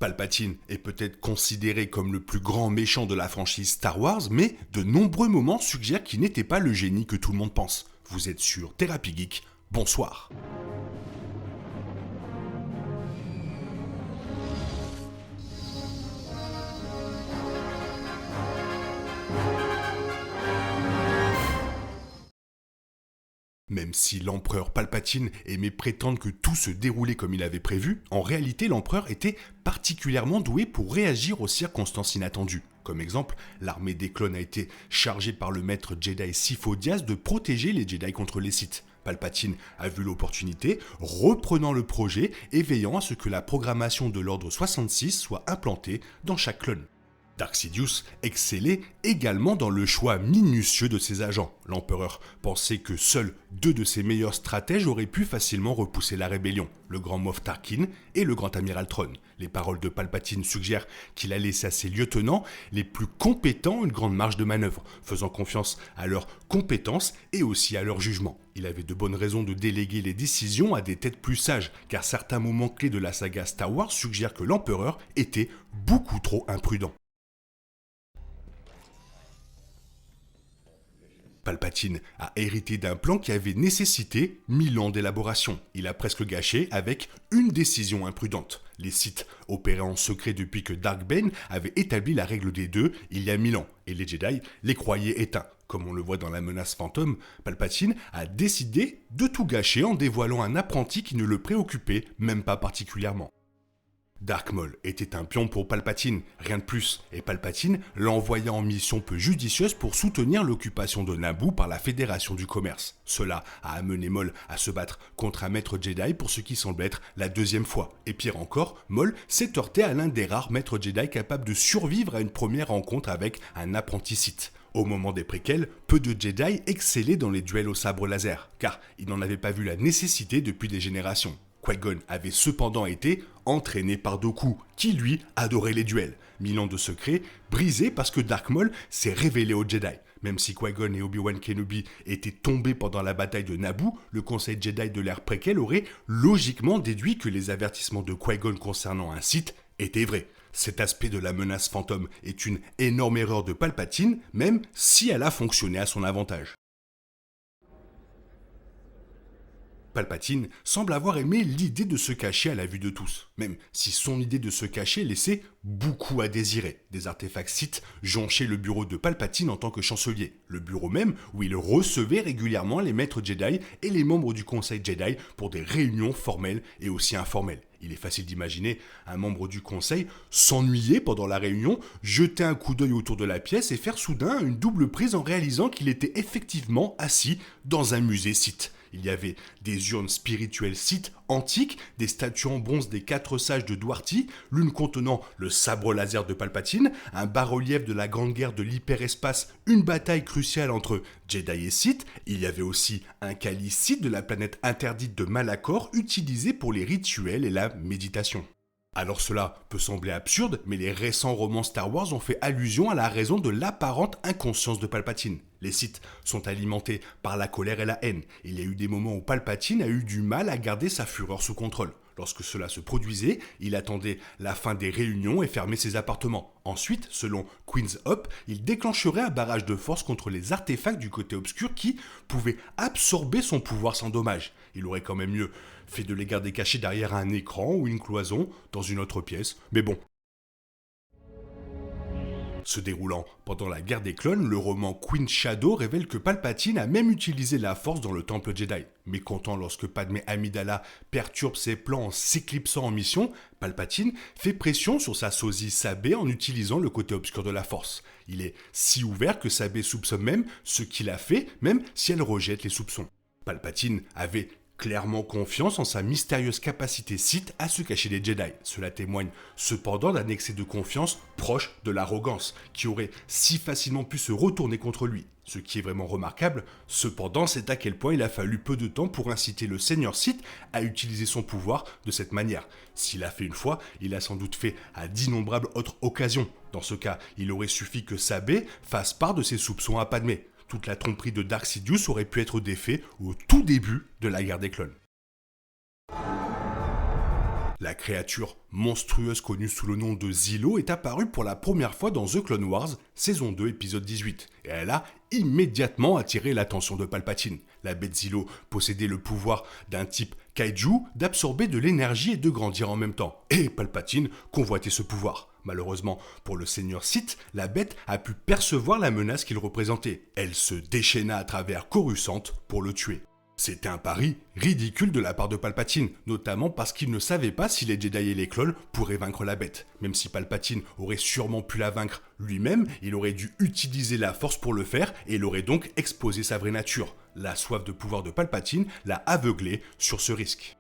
Palpatine est peut-être considéré comme le plus grand méchant de la franchise Star Wars, mais de nombreux moments suggèrent qu'il n'était pas le génie que tout le monde pense. Vous êtes sur Thérapie Geek, bonsoir. Même si l'empereur Palpatine aimait prétendre que tout se déroulait comme il avait prévu, en réalité l'empereur était particulièrement doué pour réagir aux circonstances inattendues. Comme exemple, l'armée des clones a été chargée par le maître Jedi Sifo Dyas de protéger les Jedi contre les Sith. Palpatine a vu l'opportunité, reprenant le projet et veillant à ce que la programmation de l'ordre 66 soit implantée dans chaque clone. Darth Sidious excellait également dans le choix minutieux de ses agents. L'empereur pensait que seuls deux de ses meilleurs stratèges auraient pu facilement repousser la rébellion, le grand Moff Tarkin et le grand amiral Thrawn. Les paroles de Palpatine suggèrent qu'il a laissé à ses lieutenants les plus compétents une grande marge de manœuvre, faisant confiance à leurs compétences et aussi à leur jugement. Il avait de bonnes raisons de déléguer les décisions à des têtes plus sages, car certains moments clés de la saga Star Wars suggèrent que l'empereur était beaucoup trop imprudent. Palpatine a hérité d'un plan qui avait nécessité 1000 ans d'élaboration. Il a presque gâché avec une décision imprudente. Les Sith opéraient en secret depuis que Dark Bane avait établi la règle des deux il y a 1000 ans, et les Jedi les croyaient éteints. Comme on le voit dans la menace fantôme, Palpatine a décidé de tout gâcher en dévoilant un apprenti qui ne le préoccupait même pas particulièrement. Dark Maul était un pion pour Palpatine, rien de plus, et Palpatine l'envoya en mission peu judicieuse pour soutenir l'occupation de Naboo par la Fédération du Commerce. Cela a amené Maul à se battre contre un maître Jedi pour ce qui semble être la deuxième fois. Et pire encore, Maul s'est heurté à l'un des rares maîtres Jedi capables de survivre à une première rencontre avec un apprenti Sith. Au moment des préquels, peu de Jedi excellaient dans les duels au sabre laser, car ils n'en avaient pas vu la nécessité depuis des générations. Qui-Gon avait cependant été entraîné par Dooku, qui lui adorait les duels. 1000 ans de secret brisés parce que Dark Maul s'est révélé aux Jedi. Même si Qui-Gon et Obi-Wan Kenobi étaient tombés pendant la bataille de Naboo, le conseil Jedi de l'ère préquelle aurait logiquement déduit que les avertissements de Qui-Gon concernant un Sith étaient vrais. Cet aspect de la menace fantôme est une énorme erreur de Palpatine, même si elle a fonctionné à son avantage. Palpatine semble avoir aimé l'idée de se cacher à la vue de tous, même si son idée de se cacher laissait beaucoup à désirer. Des artefacts Sith jonchaient le bureau de Palpatine en tant que chancelier, le bureau même où il recevait régulièrement les maîtres Jedi et les membres du conseil Jedi pour des réunions formelles et aussi informelles. Il est facile d'imaginer un membre du conseil s'ennuyer pendant la réunion, jeter un coup d'œil autour de la pièce et faire soudain une double prise en réalisant qu'il était effectivement assis dans un musée Sith. Il y avait des urnes spirituelles Sith antiques, des statues en bronze des 4 sages de Dwarty, l'une contenant le sabre laser de Palpatine, un bas-relief de la Grande Guerre de l'hyperespace, une bataille cruciale entre Jedi et Sith. Il y avait aussi un calice Sith de la planète interdite de Malachor, utilisé pour les rituels et la méditation. Alors cela peut sembler absurde, mais les récents romans Star Wars ont fait allusion à la raison de l'apparente inconscience de Palpatine. Les Sith sont alimentés par la colère et la haine. Il y a eu des moments où Palpatine a eu du mal à garder sa fureur sous contrôle. Lorsque cela se produisait, il attendait la fin des réunions et fermait ses appartements. Ensuite, selon Queen's Hope, il déclencherait un barrage de force contre les artefacts du côté obscur qui pouvaient absorber son pouvoir sans dommage. Il aurait quand même mieux fait de les garder cachés derrière un écran ou une cloison dans une autre pièce, mais bon. Se déroulant pendant la guerre des clones, le roman Queen Shadow révèle que Palpatine a même utilisé la force dans le temple Jedi. Mécontent lorsque Padmé Amidala perturbe ses plans en s'éclipsant en mission, Palpatine fait pression sur sa sosie Sabé en utilisant le côté obscur de la force. Il est si ouvert que Sabé soupçonne même ce qu'il a fait, même si elle rejette les soupçons. Palpatine avait clairement confiance en sa mystérieuse capacité Sith à se cacher des Jedi. Cela témoigne cependant d'un excès de confiance proche de l'arrogance, qui aurait si facilement pu se retourner contre lui. Ce qui est vraiment remarquable, cependant, c'est à quel point il a fallu peu de temps pour inciter le Seigneur Sith à utiliser son pouvoir de cette manière. S'il l'a fait une fois, il l'a sans doute fait à d'innombrables autres occasions. Dans ce cas, il aurait suffi que Sabé fasse part de ses soupçons à Padmé. Toute la tromperie de Darth Sidious aurait pu être défaite au tout début de la guerre des clones. La créature monstrueuse connue sous le nom de Zillo est apparue pour la première fois dans The Clone Wars, saison 2, épisode 18, et elle a immédiatement attiré l'attention de Palpatine. La bête Zillo possédait le pouvoir d'un type kaiju d'absorber de l'énergie et de grandir en même temps, et Palpatine convoitait ce pouvoir. Malheureusement pour le seigneur Sith, la bête a pu percevoir la menace qu'il représentait. Elle se déchaîna à travers Coruscant pour le tuer. C'était un pari ridicule de la part de Palpatine, notamment parce qu'il ne savait pas si les Jedi et les clones pourraient vaincre la bête. Même si Palpatine aurait sûrement pu la vaincre lui-même, il aurait dû utiliser la force pour le faire et il aurait donc exposé sa vraie nature. La soif de pouvoir de Palpatine l'a aveuglé sur ce risque.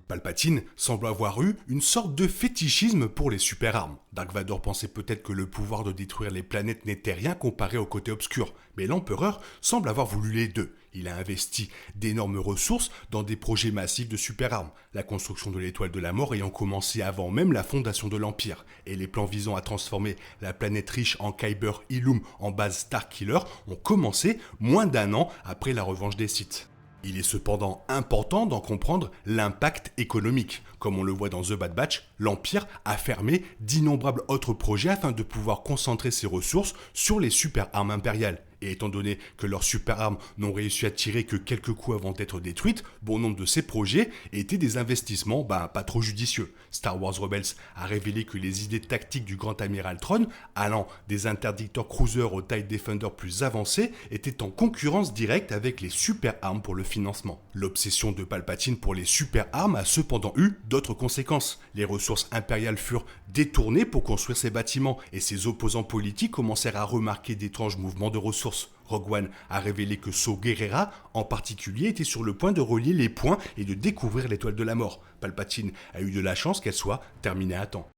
Palpatine semble avoir eu une sorte de fétichisme pour les super-armes. Dark Vador pensait peut-être que le pouvoir de détruire les planètes n'était rien comparé au côté obscur, mais l'Empereur semble avoir voulu les deux. Il a investi d'énormes ressources dans des projets massifs de super-armes, la construction de l'étoile de la mort ayant commencé avant même la fondation de l'Empire, et les plans visant à transformer la planète riche en Kyber Illum en base Starkiller ont commencé moins d'un an après la revanche des Sith. Il est cependant important d'en comprendre l'impact économique. Comme on le voit dans The Bad Batch, l'Empire a fermé d'innombrables autres projets afin de pouvoir concentrer ses ressources sur les super-armes impériales. Et étant donné que leurs super-armes n'ont réussi à tirer que quelques coups avant d'être détruites, bon nombre de ces projets étaient des investissements pas trop judicieux. Star Wars Rebels a révélé que les idées tactiques du grand amiral Thrawn, allant des interdicteurs cruisers aux TIE Defender plus avancés, étaient en concurrence directe avec les super-armes pour le financement. L'obsession de Palpatine pour les super-armes a cependant eu d'autres conséquences. Les ressources impériales furent détournées pour construire ces bâtiments et ses opposants politiques commencèrent à remarquer d'étranges mouvements de ressources. Rogue One a révélé que Saw Gerrera, en particulier, était sur le point de relier les points et de découvrir l'étoile de la mort. Palpatine a eu de la chance qu'elle soit terminée à temps.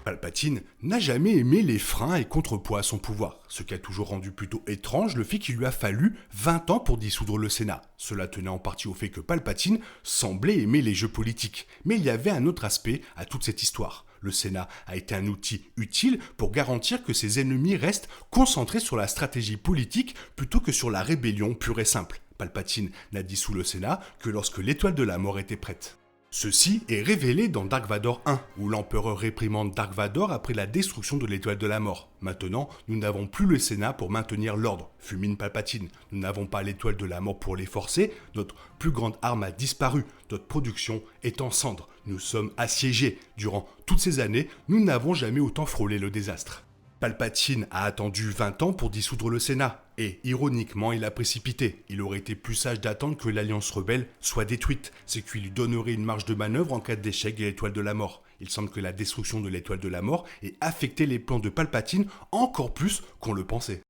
Palpatine n'a jamais aimé les freins et contrepoids à son pouvoir, ce qui a toujours rendu plutôt étrange le fait qu'il lui a fallu 20 ans pour dissoudre le Sénat. Cela tenait en partie au fait que Palpatine semblait aimer les jeux politiques, mais il y avait un autre aspect à toute cette histoire. Le Sénat a été un outil utile pour garantir que ses ennemis restent concentrés sur la stratégie politique plutôt que sur la rébellion pure et simple. Palpatine n'a dissous le Sénat que lorsque l'étoile de la mort était prête. Ceci est révélé dans Dark Vador 1, où l'Empereur réprimande Dark Vador après la destruction de l'étoile de la mort. Maintenant, nous n'avons plus le Sénat pour maintenir l'ordre, fulmine Palpatine. Nous n'avons pas l'étoile de la mort pour les forcer, notre plus grande arme a disparu, notre production est en cendres. Nous sommes assiégés. Durant toutes ces années, nous n'avons jamais autant frôlé le désastre. Palpatine a attendu 20 ans pour dissoudre le Sénat, et ironiquement il a précipité. Il aurait été plus sage d'attendre que l'Alliance rebelle soit détruite, ce qui lui donnerait une marge de manœuvre en cas d'échec de l'étoile de la mort. Il semble que la destruction de l'étoile de la mort ait affecté les plans de Palpatine encore plus qu'on le pensait.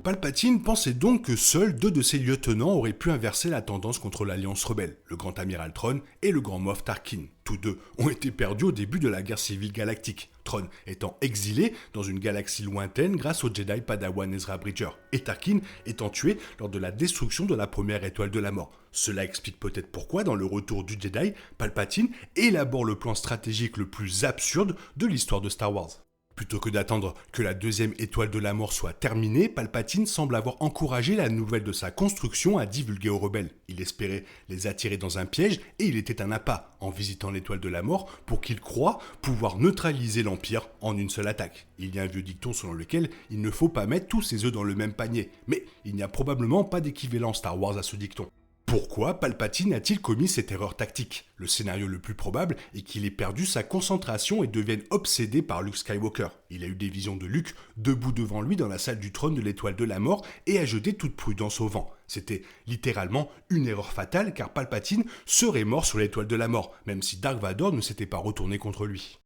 Palpatine pensait donc que seuls deux de ses lieutenants auraient pu inverser la tendance contre l'Alliance rebelle, le Grand Amiral Thrawn et le Grand Moff Tarkin. Tous deux ont été perdus au début de la guerre civile galactique, Thrawn étant exilé dans une galaxie lointaine grâce au Jedi Padawan Ezra Bridger, et Tarkin étant tué lors de la destruction de la première étoile de la mort. Cela explique peut-être pourquoi, dans le Retour du Jedi, Palpatine élabore le plan stratégique le plus absurde de l'histoire de Star Wars. Plutôt que d'attendre que la deuxième étoile de la mort soit terminée, Palpatine semble avoir encouragé la nouvelle de sa construction à divulguer aux rebelles. Il espérait les attirer dans un piège et il était un appât en visitant l'étoile de la mort pour qu'ils croient pouvoir neutraliser l'Empire en une seule attaque. Il y a un vieux dicton selon lequel il ne faut pas mettre tous ses œufs dans le même panier, mais il n'y a probablement pas d'équivalent Star Wars à ce dicton. Pourquoi Palpatine a-t-il commis cette erreur tactique ? Le scénario le plus probable est qu'il ait perdu sa concentration et devienne obsédé par Luke Skywalker. Il a eu des visions de Luke debout devant lui dans la salle du trône de l'étoile de la mort et a jeté toute prudence au vent. C'était littéralement une erreur fatale car Palpatine serait mort sur l'étoile de la mort, même si Dark Vador ne s'était pas retourné contre lui.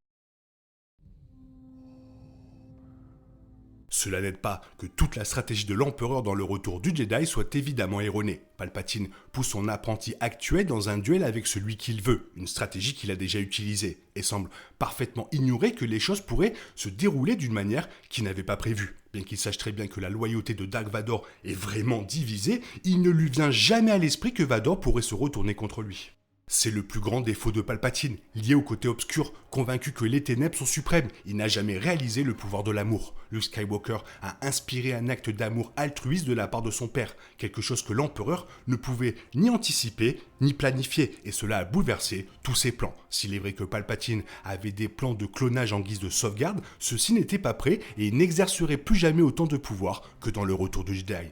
Cela n'aide pas que toute la stratégie de l'Empereur dans le Retour du Jedi soit évidemment erronée. Palpatine pousse son apprenti actuel dans un duel avec celui qu'il veut, une stratégie qu'il a déjà utilisée, et semble parfaitement ignorer que les choses pourraient se dérouler d'une manière qu'il n'avait pas prévue. Bien qu'il sache très bien que la loyauté de Dark Vador est vraiment divisée, il ne lui vient jamais à l'esprit que Vador pourrait se retourner contre lui. C'est le plus grand défaut de Palpatine, lié au côté obscur, convaincu que les ténèbres sont suprêmes. Il n'a jamais réalisé le pouvoir de l'amour. Luke Skywalker a inspiré un acte d'amour altruiste de la part de son père, quelque chose que l'empereur ne pouvait ni anticiper ni planifier, et cela a bouleversé tous ses plans. S'il est vrai que Palpatine avait des plans de clonage en guise de sauvegarde, ceux-ci n'étaient pas prêts et il n'exercerait plus jamais autant de pouvoir que dans le Retour du Jedi.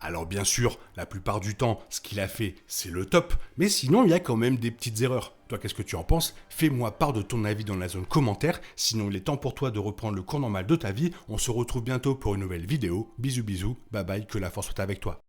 Alors bien sûr, la plupart du temps, ce qu'il a fait, c'est le top, mais sinon il y a quand même des petites erreurs. Toi, qu'est-ce que tu en penses? Fais-moi part de ton avis dans la zone commentaire, sinon il est temps pour toi de reprendre le cours normal de ta vie. On se retrouve bientôt pour une nouvelle vidéo. Bisous bisous, bye bye, que la force soit avec toi.